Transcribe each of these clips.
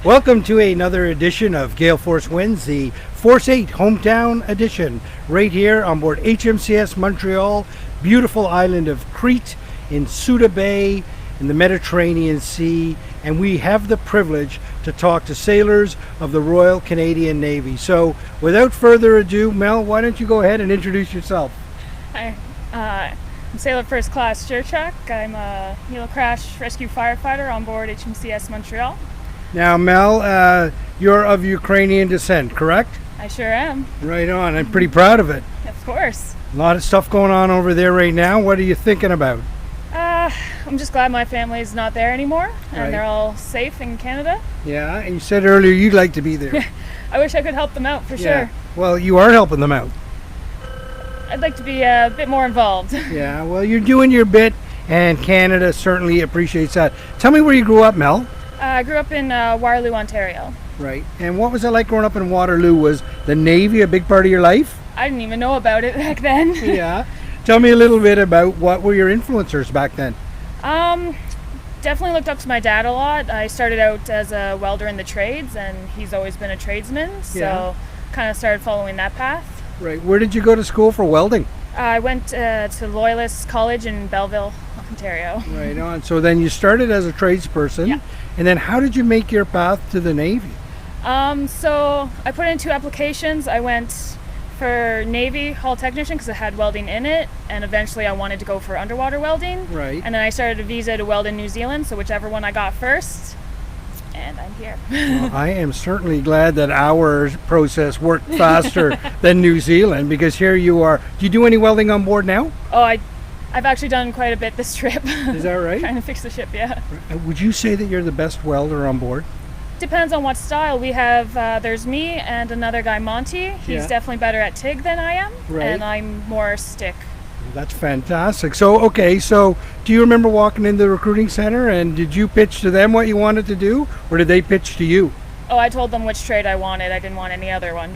Welcome to another edition of Gale Force Winds, the Force 8 Hometown Edition, right here on board HMCS Montreal, beautiful island of Crete in Souda Bay in the Mediterranean Sea, and we have the privilege to talk to sailors of the Royal Canadian Navy. So without further ado, Mel, why don't you go ahead and introduce yourself? Hi, I'm Sailor First Class Jurchuk. I'm a Helo Crash Rescue Firefighter on board HMCS Montreal. Now, Mel, you're of Ukrainian descent, correct? I sure am. Right on. I'm pretty proud of it. Of course. A lot of stuff going on over there right now. What are you thinking about? I'm just glad my family is not there anymore and Right. they're all safe in Canada. Yeah, and you said earlier you'd like to be there. I wish I could help them out for Yeah. sure. Well, you are helping them out. I'd like to be a bit more involved. Yeah, well, you're doing your bit, and Canada certainly appreciates that. Tell me where you grew up, Mel. I grew up in Waterloo, Ontario. Right. And what was it like growing up in Waterloo? Was the Navy a big part of your life? I didn't even know about it back then. Yeah. Tell me a little bit about what were your influencers back then. Definitely looked up to my dad a lot. I started out as a welder in the trades, and he's always been a tradesman, so Yeah. kind of started following that path. Right. Where did you go to school for welding? I went to Loyalist College in Belleville, Ontario. Right on. So then you started as a tradesperson, Yeah. and then how did you make your path to the Navy? So I put in 2 applications. I went for Navy Hull Technician because it had welding in it, and eventually I wanted to go for underwater welding. Right. And then I started a visa to weld in New Zealand, so whichever one I got first, and I'm here. Well, I am certainly glad that our process worked faster than New Zealand, because here you are. Do you do any welding on board now? Oh, I've actually done quite a bit this trip. Is that right? Trying to fix the ship, yeah. Would you say that you're the best welder on board? Depends on what style. We have, there's me and another guy, Monty. He's Yeah. definitely better at TIG than I am, Right. and I'm more stick. That's fantastic. So, okay, so do you remember walking into the recruiting center, and did you pitch to them what you wanted to do, or did they pitch to you? Oh, I told them which trade I wanted. I didn't want any other one.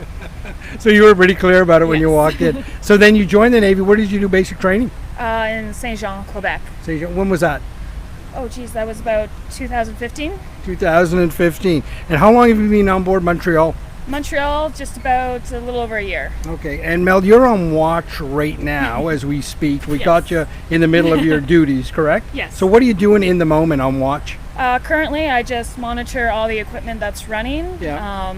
So you were pretty clear about it when you Yes. walked in. So then you joined the Navy. Where did you do basic training? In Saint Jean, Quebec. So when was that? Oh, geez, that was about 2015. 2015. And how long have you been on board Montreal? Montreal, just about a little over a year. Okay, and Mel, you're on watch right now as we speak. We Yes. got you in the middle of your duties, correct? Yes. So what are you doing in the moment on watch? Currently, I just monitor all the equipment that's running. Yeah.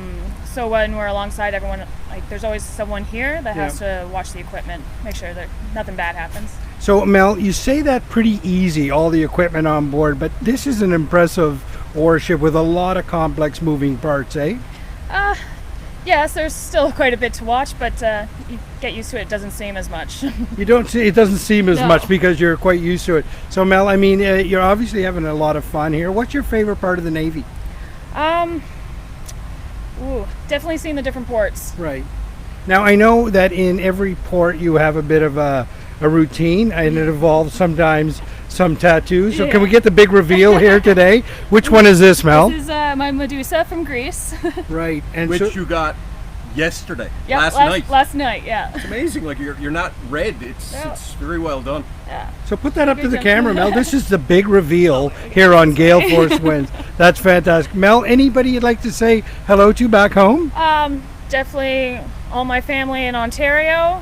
So when we're alongside everyone, like there's always someone here that has to watch the equipment, make sure that nothing bad happens. So Mel, you say that pretty easy, all the equipment on board, but this is an impressive warship with a lot of complex moving parts, eh? Yes, there's still quite a bit to watch, but you get used to it. It doesn't seem as much. You don't see, it doesn't seem as No. much because you're quite used to it. So Mel, I mean, you're obviously having a lot of fun here. What's your favorite part of the Navy? Definitely seeing the different ports. Right. Now, I know that in every port you have a bit of a routine, and it involves sometimes some tattoos. So can we get the big reveal here today? Which one is this, Mel? This is my Medusa from Greece. Right. And Which so, you got yesterday, Yep, last night. Last night, yeah. It's amazing. Like you're not red. It's Yeah. it's very well done. Yeah. so put that up to the Good camera, job. Mel. This is the big reveal here on Gale Force Winds. That's fantastic. Mel, anybody you'd like to say hello to back home? Definitely all my family in Ontario,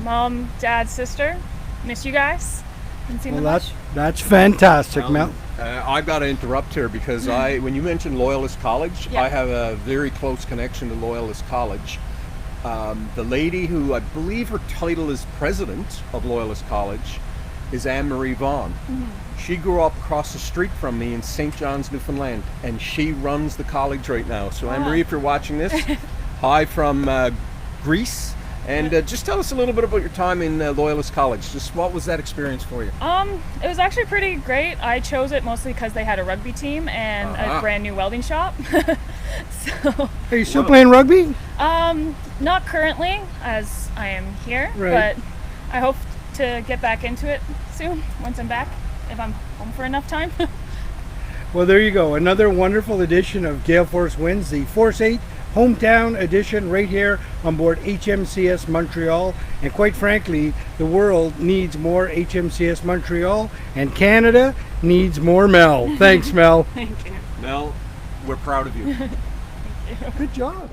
mom, dad, sister. Miss you guys. Haven't seen them much. That's fantastic, Mel. I've got to interrupt here because when you mentioned Loyalist College, Yeah. I have a very close connection to Loyalist College. The lady who I believe her title is president of Loyalist College is Anne-Marie Vaughan. She grew up across the street from me in St. John's, Newfoundland, and she runs the college right now. So Anne-Marie, if you're watching this, hi from Greece. And just tell us a little bit about your time in Loyalist College. Just what was that experience for you? It was actually pretty great. I chose it mostly because they had a rugby team and a brand new welding shop. So, Are you still playing rugby? not currently, as I am here, Right. but I hope to get back into it soon once I'm back, if I'm home for enough time. Well, there you go. Another wonderful edition of Gale Force Winds, the Force 8 Hometown Edition right here on board HMCS Montreal. And quite frankly, the world needs more HMCS Montreal, and Canada needs more Mel. Thanks, Mel. Thank you. Mel, we're proud of you. Good job.